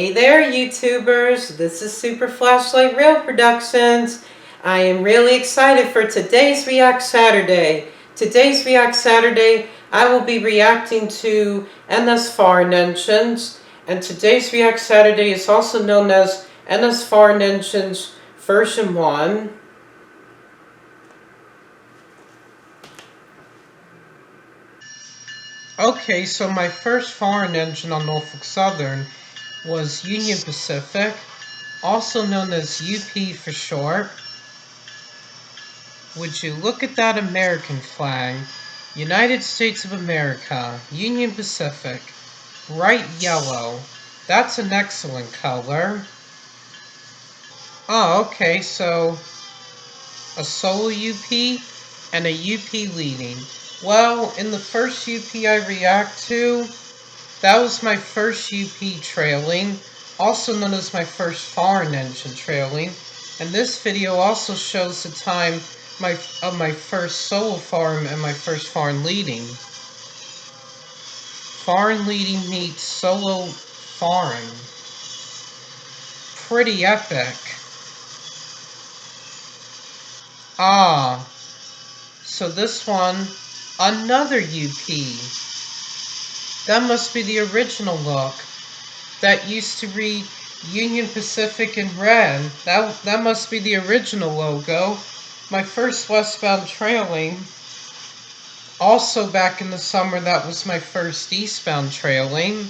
Hey there, YouTubers. This is Super Flashlight Rail Productions. I am really excited for today's React Saturday. Today's React Saturday, I will be reacting to NS Foreign Engines. And today's React Saturday is also known as NS Foreign Engines version 1. Okay, so my first foreign engine on Norfolk Southern was Union Pacific, also known as UP for short. Would you look at that American flag? United States of America, Union Pacific, bright yellow. That's an excellent color. Oh, okay, so a solo UP and a UP leading. Well, in the first UP I react to, that was my first UP trailing, also known as my first foreign engine trailing. And this video also shows the time of my first solo foreign and my first foreign leading. Foreign leading meets solo foreign. Pretty epic. Ah, so this one, another UP. That must be the original look. That used to read Union Pacific in red. That must be the original logo. My first westbound trailing. Also back in the summer, that was my first eastbound trailing.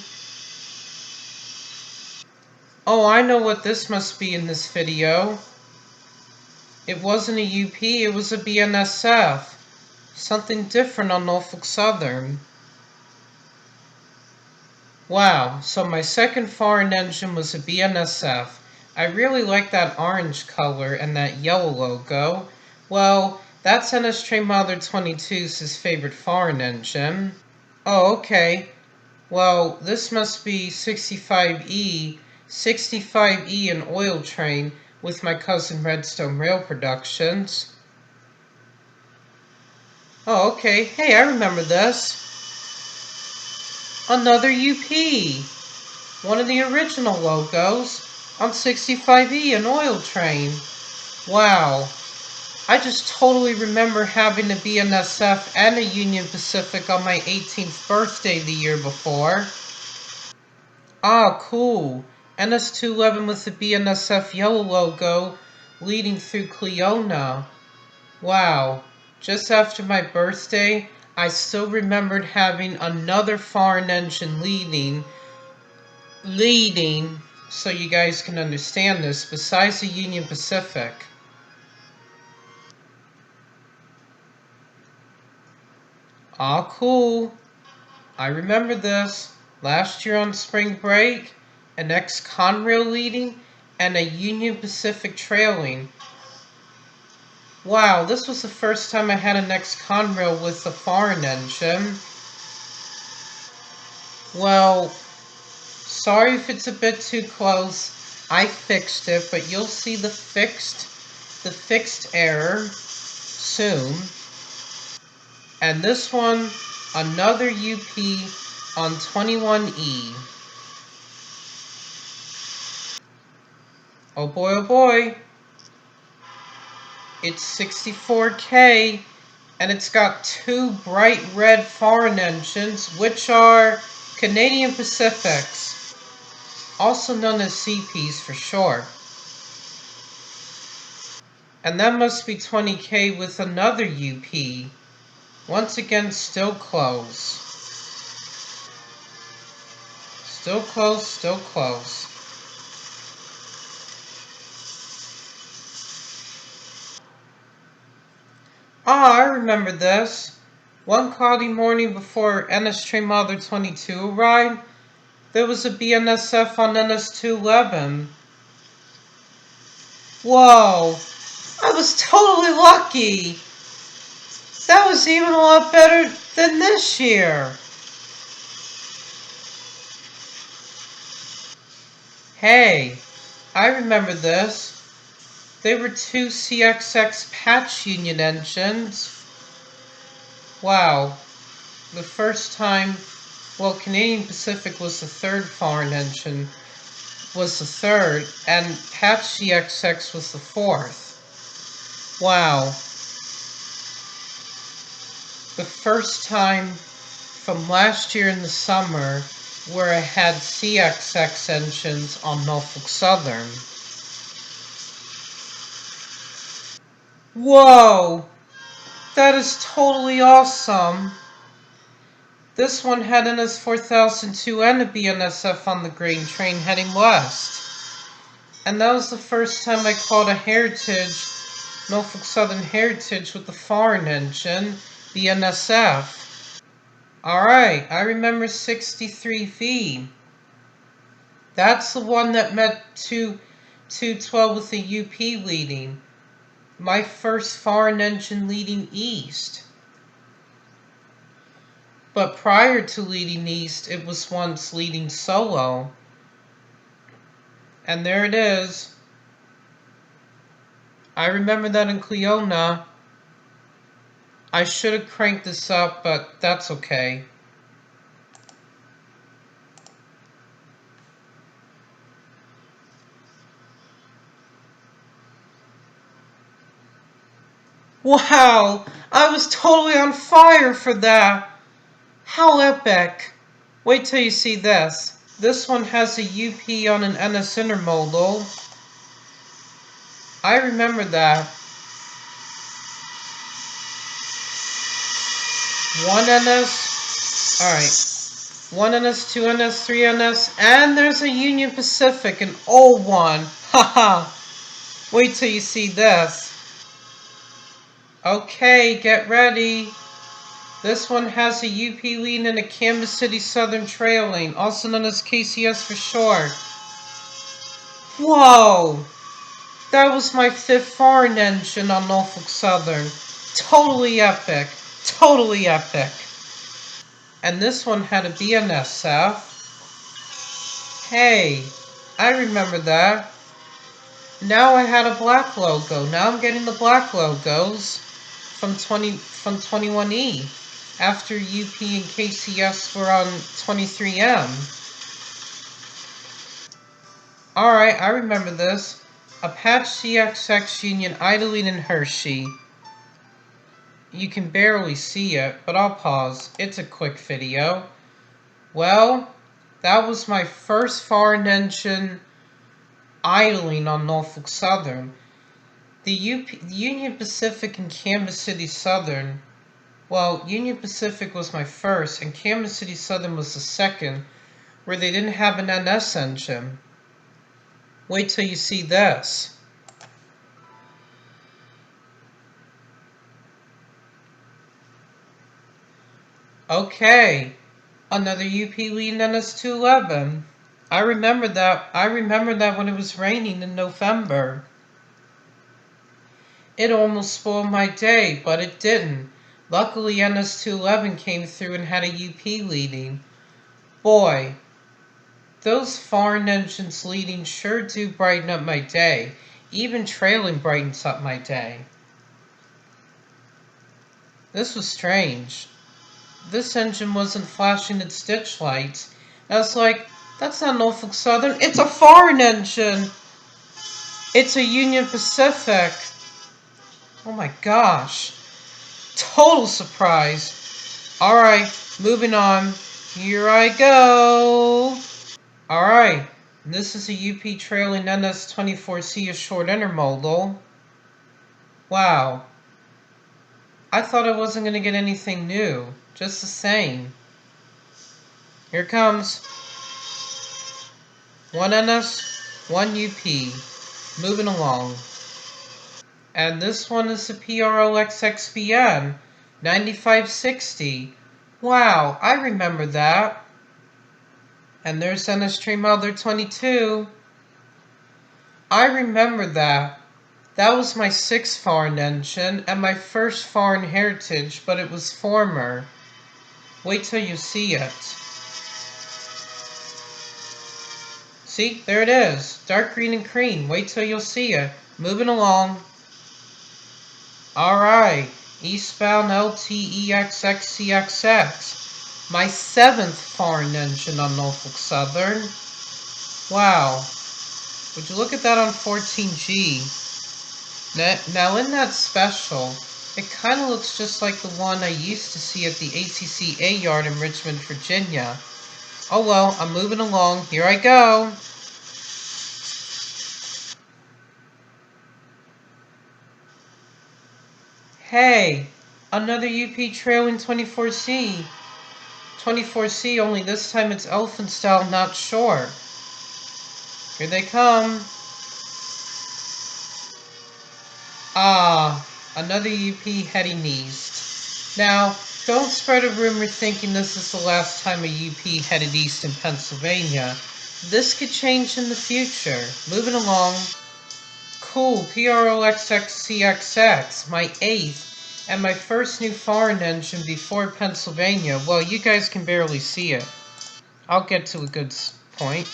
Oh, I know what this must be in this video. It wasn't a UP, it was a BNSF. Something different on Norfolk Southern. Wow, so my second foreign engine was a BNSF. I really like that orange color and that yellow logo. Well, that's NS Train Mother 22's favorite foreign engine. Oh, okay. Well, this must be 65E. 65E an oil train with my cousin Redstone Rail Productions. Oh, okay. Hey, I remember this. Another UP. One of the original logos on 65E, an oil train. Wow. I just totally remember having a BNSF and a Union Pacific on my 18th birthday the year before. Ah, cool. NS211 with the BNSF yellow logo leading through Cleona. Wow. Just after my birthday, I still remembered having another foreign engine leading, so you guys can understand this, besides the Union Pacific. Ah, cool. I remember this. Last year on spring break, an ex-Conrail leading and a Union Pacific trailing. Wow, this was the first time I had an ex-Conrail with a foreign engine. Well, sorry if it's a bit too close. I fixed it, but you'll see the fixed error soon. And this one, another UP on 21E. Oh boy. It's 64K, and it's got two bright red foreign engines, which are Canadian Pacifics, also known as CPs for short. And that must be 20K with another UP. Once again, still close. Still close. Ah, I remember this. One cloudy morning before NS Train Mother 22 arrived, there was a BNSF on NS211. Whoa, I was totally lucky. That was even a lot better than this year. Hey, I remember this. They were two CXX patch union engines. Wow, the first time, well, Canadian Pacific was the third foreign engine was the third, and Patch GXX was the fourth. Wow. The first time from last year in the summer where I had CXX engines on Norfolk Southern. Whoa! That is totally awesome! This one had an S4002 and a BNSF on the grain train heading west. And that was the first time I caught a Heritage, Norfolk Southern Heritage with the foreign engine, BNSF. Alright, I remember 63V. That's the one that met 212 with the UP leading. My first foreign engine leading east. But prior to leading east, it was once leading solo. And there it is. I remember that in Cleona. I should have cranked this up, but that's okay. Wow! I was totally on fire for that! How epic! Wait till you see this. This one has a UP on an NS intermodal. I remember that. One NS. Alright. One NS, two NS, three NS, and there's a Union Pacific, an old one. Haha. Wait till you see this. Okay, get ready. This one has a UP lean and a Kansas City Southern trailing, also known as KCS for short. Whoa! That was my fifth foreign engine on Norfolk Southern. Totally epic. Totally epic. And this one had a BNSF. Hey, I remember that. Now I had a black logo. Now I'm getting the black logos from 21E. After UP and KCS were on 23M. Alright, I remember this. Apache CXX Union idling in Hershey. You can barely see it, but I'll pause. It's a quick video. Well, that was my first foreign engine idling on Norfolk Southern. The Union Pacific and Kansas City Southern, well, Union Pacific was my first, and Kansas City Southern was the second, where they didn't have an NS engine. Wait till you see this. Okay, another UP leading NS211. I remember that. I remember that when it was raining in November. It almost spoiled my day, but it didn't. Luckily, NS211 came through and had a UP leading. Boy, those foreign engines leading sure do brighten up my day. Even trailing brightens up my day. This was strange. This engine wasn't flashing its ditch lights. I was like, that's not Norfolk Southern. It's a foreign engine. It's a Union Pacific. Oh my gosh. Total surprise. Alright, moving on. Here I go. Alright, this is a UP trailing NS24C, a short intermodal. Wow. I thought I wasn't going to get anything new. Just the same. Here it comes. One NS, one UP. Moving along. And this one is the PROXXBN 9560. Wow, I remember that. And there's NS Stream Elder 22. I remember that. That was my sixth foreign engine and my first foreign heritage, but it was former. Wait till you see it. See, there it is. Dark green and cream. Wait till you'll see it. Moving along. Alright. Eastbound LTEXXCXX. My seventh foreign engine on Norfolk Southern. Wow. Would you look at that on 14G? Now in that special, it kind of looks just like the one I used to see at the ACCA yard in Richmond, Virginia. Oh well, I'm moving along. Here I go. Hey, another UP trailing 24C. 24C, only this time it's elephant style, not short. Here they come. Ah, another UP heading east. Now, don't spread a rumor thinking this is the last time a UP headed east in Pennsylvania. This could change in the future. Moving along. Cool, PROXXCXX, my 8th, and my first new foreign engine before Pennsylvania. Well, you guys can barely see it. I'll get to a good point.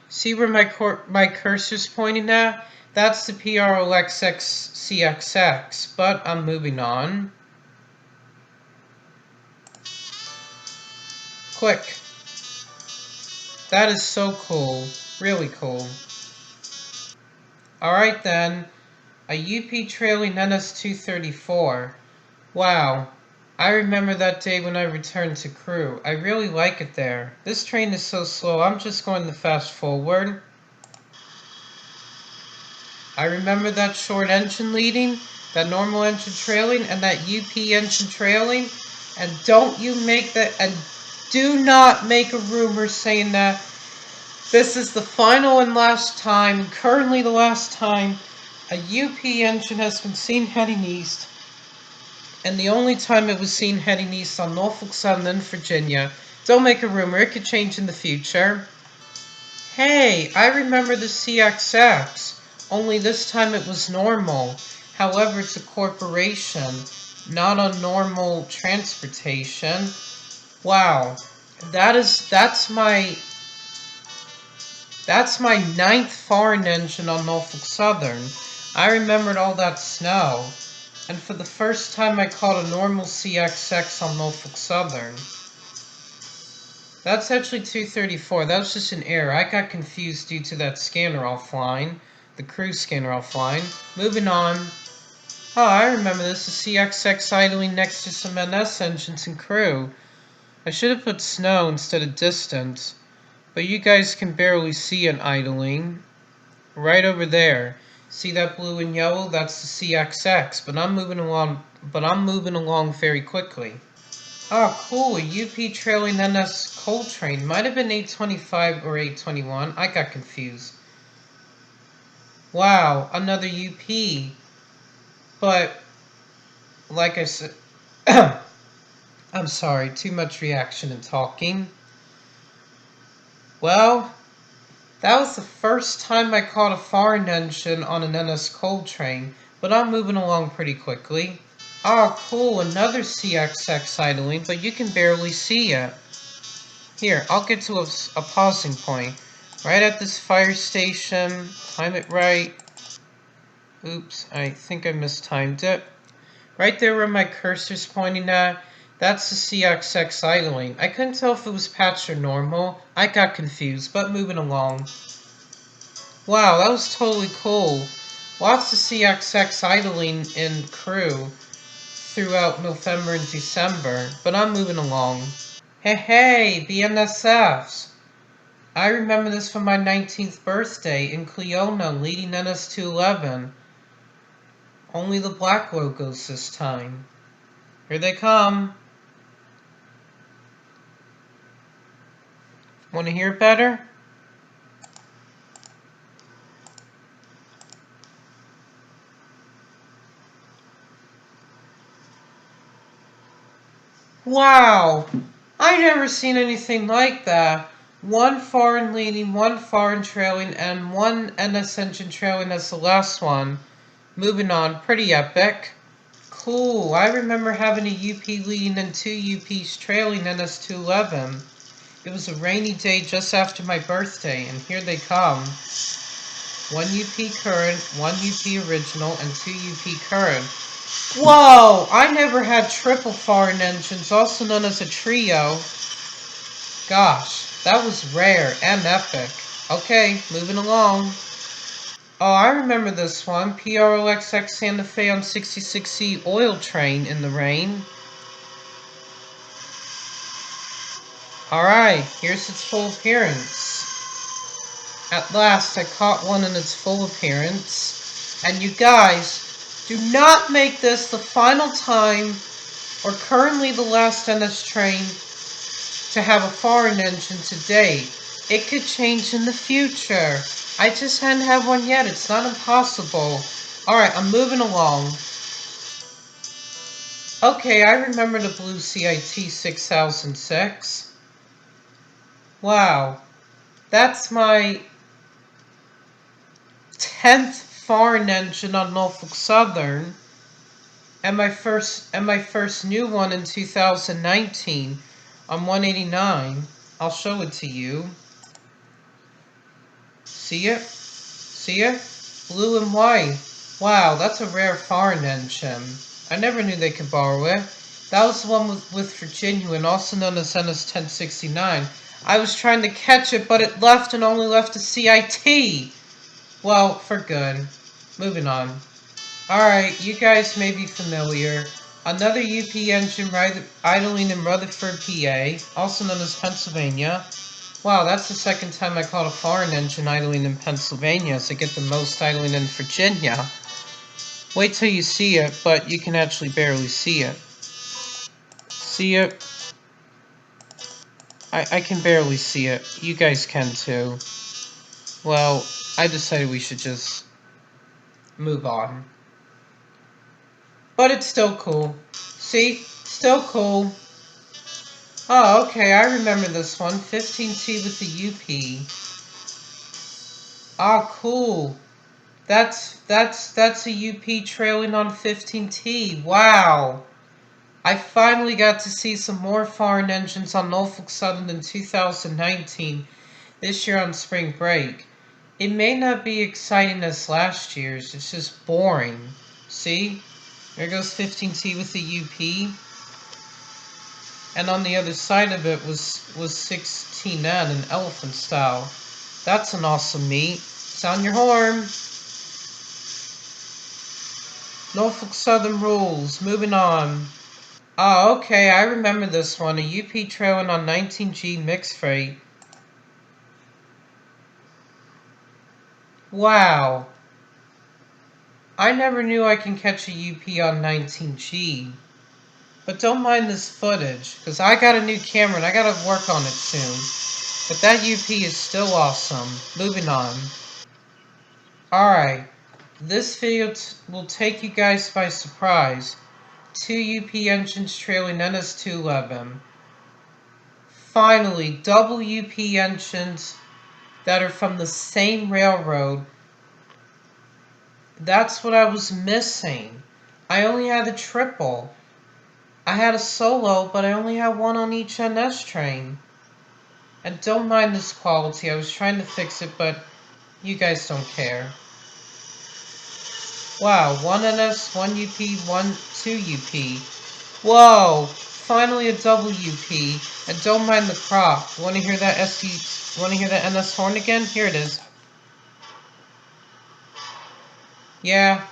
See where my cursor's pointing at? That's the PROXXCXX, but I'm moving on. Click. That is so cool. Really cool. Alright then. A UP trailing NS234. Wow. I remember that day when I returned to Crewe. I really like it there. This train is so slow, I'm just going to fast forward. I remember that short engine leading, that normal engine trailing, and that UP engine trailing. And don't you make that, and do not make a rumor saying that this is the final and last time, currently the last time, a UP engine has been seen heading east. And the only time it was seen heading east on Norfolk Southern in Virginia. Don't make a rumor, it could change in the future. Hey, I remember the CXX, only this time it was normal. However, it's a corporation, not a normal transportation. Wow, that's my 9th foreign engine on Norfolk Southern. I remembered all that snow. And for the first time I caught a normal CXX on Norfolk Southern. That's actually 234. That was just an error. I got confused due to that scanner offline. The Crewe scanner offline. Moving on. Oh, I remember this. The CXX idling next to some NS engines in Crewe. I should have put snow instead of distance. But you guys can barely see it idling. Right over there. See that blue and yellow? That's the CXX. But I'm moving along very quickly. Oh, cool. A UP trailing NS coal train. Might have been 825 or 821. I got confused. Wow, another UP. But, like I said... I'm sorry, too much reaction and talking. Well, that was the first time I caught a foreign engine on an NS coal train, but I'm moving along pretty quickly. Oh, cool, another CXX idling, but you can barely see it. Here, I'll get to a pausing point. Right at this fire station. Time it right. Oops, I think I mistimed it. Right there where my cursor's pointing at, that's the CXX idling. I couldn't tell if it was patched or normal. I got confused, but moving along. Wow, that was totally cool. Lots of CXX idling in Crewe throughout November and December, but I'm moving along. Hey, BNSFs! I remember this from my 19th birthday in Cleona, leading NS211. Only the black logos this time. Here they come. Want to hear it better? Wow! I never seen anything like that. One foreign leading, one foreign trailing, and one NS engine trailing as the last one. Moving on, pretty epic. Cool, I remember having a UP leading and 2 UPs trailing NS211. It was a rainy day just after my birthday, and here they come. 1 UP current, 1 UP original, and 2 UP current. Whoa! I never had triple foreign engines, also known as a trio. Gosh. That was rare and epic. Okay, moving along. Oh, I remember this one. PROXX Santa Fe on 66C oil train in the rain. Alright, here's its full appearance. At last, I caught one in its full appearance. And you guys, do not make this the final time, or currently the last NS train, to have a foreign engine to date. It could change in the future. I just hadn't had one yet. It's not impossible. Alright, I'm moving along. Okay, I remember the blue CIT 6006. Wow. That's my 10th foreign engine on Norfolk Southern. And my first new one in 2019 on 189. I'll show it to you. See it? See it? Blue and white. Wow, that's a rare foreign engine. I never knew they could borrow it. That was the one with Virginia, and also known as NS 1069. I was trying to catch it, but it left and only left a CIT. Well, for good. Moving on. Alright, you guys may be familiar. Another UP engine idling in Rutherford, PA, also known as Pennsylvania. Wow, that's the second time I caught a foreign engine idling in Pennsylvania, so I get the most idling in Virginia. Wait till you see it, but you can actually barely see it. See it? I can barely see it. You guys can too. Well, I decided we should just move on. But it's still cool. See? Still cool. Oh, okay, I remember this one. 15T with the UP. Ah, cool. That's a UP trailing on 15T. Wow. I finally got to see some more foreign engines on Norfolk Southern in 2019, this year on spring break. It may not be exciting as last year's, it's just boring. See? There goes 15T with the UP. And on the other side of it was 16N in elephant style. That's an awesome meet. Sound your horn. Norfolk Southern rules. Moving on. Oh, okay, I remember this one. A UP trailing on 19G mixed freight. Wow. I never knew I can catch a UP on 19G. But don't mind this footage, because I got a new camera and I gotta work on it soon. But that UP is still awesome. Moving on. Alright. This video will take you guys by surprise. 2 UP engines trailing NS211. Finally, double UP engines that are from the same railroad. That's what I was missing. I only had a triple. I had a solo, but I only had one on each NS train. And don't mind this quality. I was trying to fix it, but you guys don't care. Wow, 1 NS, 1 UP, 2 UP. Whoa, finally a double UP. And don't mind the crop. Want to hear that Want to hear that NS horn again? Here it is. Yeah,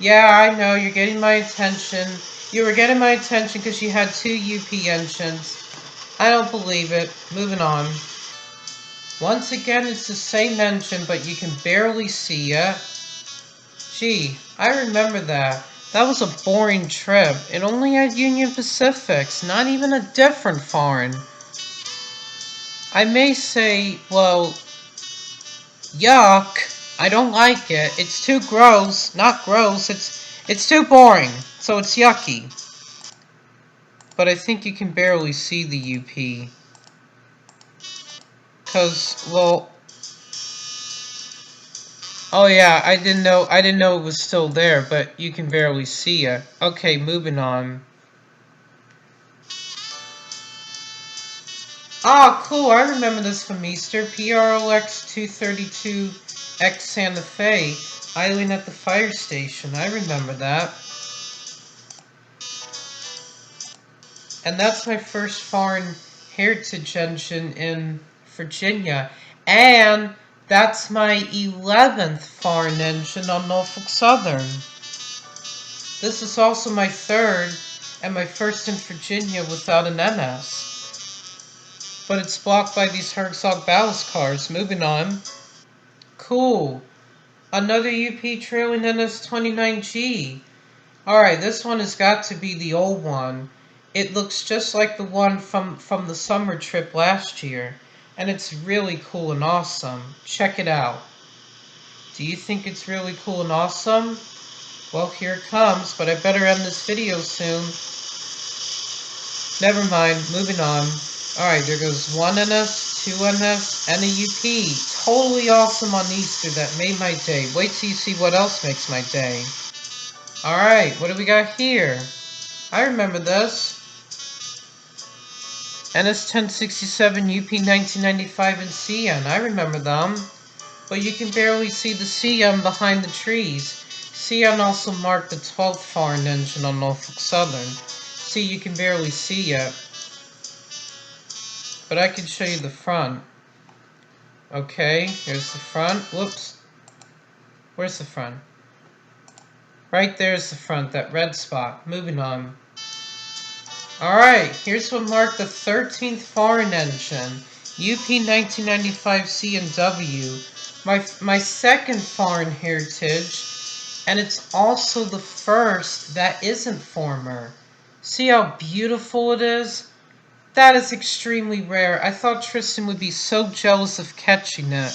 I know, you're getting my attention. You were getting my attention because you had 2 UP engines. I don't believe it. Moving on. Once again, it's the same engine, but you can barely see it. Gee, I remember that. That was a boring trip. It only had Union Pacifics, not even a different foreign. I may say, well, yuck. I don't like it. It's too gross. Not gross. It's too boring. So it's yucky. But I think you can barely see the UP. Cause, well, oh yeah, I didn't know it was still there, but you can barely see it. Okay, moving on. Ah, cool, I remember this from Easter. PROX 232X Santa Fe, idling at the fire station. I remember that. And that's my first foreign heritage engine in Virginia. And that's my 11th foreign engine on Norfolk Southern. This is also my third and my first in Virginia without an NS. But it's blocked by these Herzog ballast cars. Moving on. Cool. Another UP trailing NS29G. Alright, this one has got to be the old one. It looks just like the one from the summer trip last year. And it's really cool and awesome. Check it out. Do you think it's really cool and awesome? Well, here it comes, but I better end this video soon. Never mind, moving on. Alright, there goes one NS, two NS, and a UP. Totally awesome on Easter. That made my day. Wait till you see what else makes my day. Alright, what do we got here? I remember this. NS 1067 UP 1995 and CN. I remember them. But you can barely see the CN behind the trees. CN also marked the 12th foreign engine on Norfolk Southern. See, you can barely see it. But I can show you the front. Okay, here's the front. Whoops. Where's the front? Right there's the front, that red spot. Moving on. Alright, here's what marked the 13th foreign engine. UP 1995 C&W. My second foreign heritage. And it's also the first that isn't former. See how beautiful it is? That is extremely rare. I thought Tristan would be so jealous of catching it.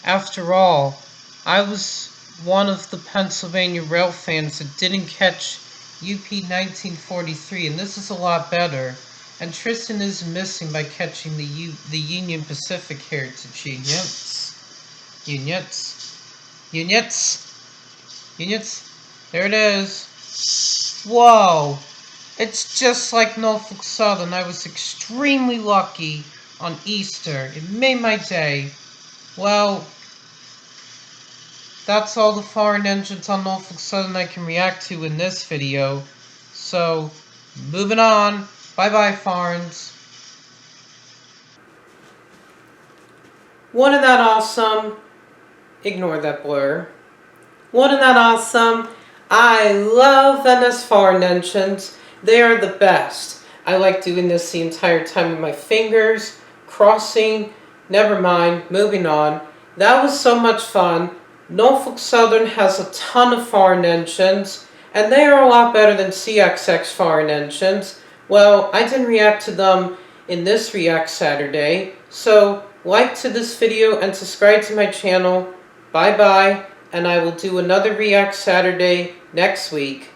After all, I was one of the Pennsylvania Rail fans that didn't catch UP 1943, and this is a lot better. And Tristan is missing by catching the Union Pacific heritage units. There it is. Whoa! It's just like Norfolk Southern. I was extremely lucky on Easter. It made my day. Well, that's all the foreign engines on Norfolk Southern I can react to in this video. So, moving on. Bye-bye, foreigns. Wasn't that awesome? Ignore that blur. Wasn't that awesome? I love NS foreign engines. They are the best. I like doing this the entire time with my fingers, crossing. Never mind, moving on. That was so much fun. Norfolk Southern has a ton of foreign engines, and they are a lot better than CXX foreign engines. Well, I didn't react to them in this React Saturday, so like to this video and subscribe to my channel. Bye-bye, and I will do another React Saturday next week.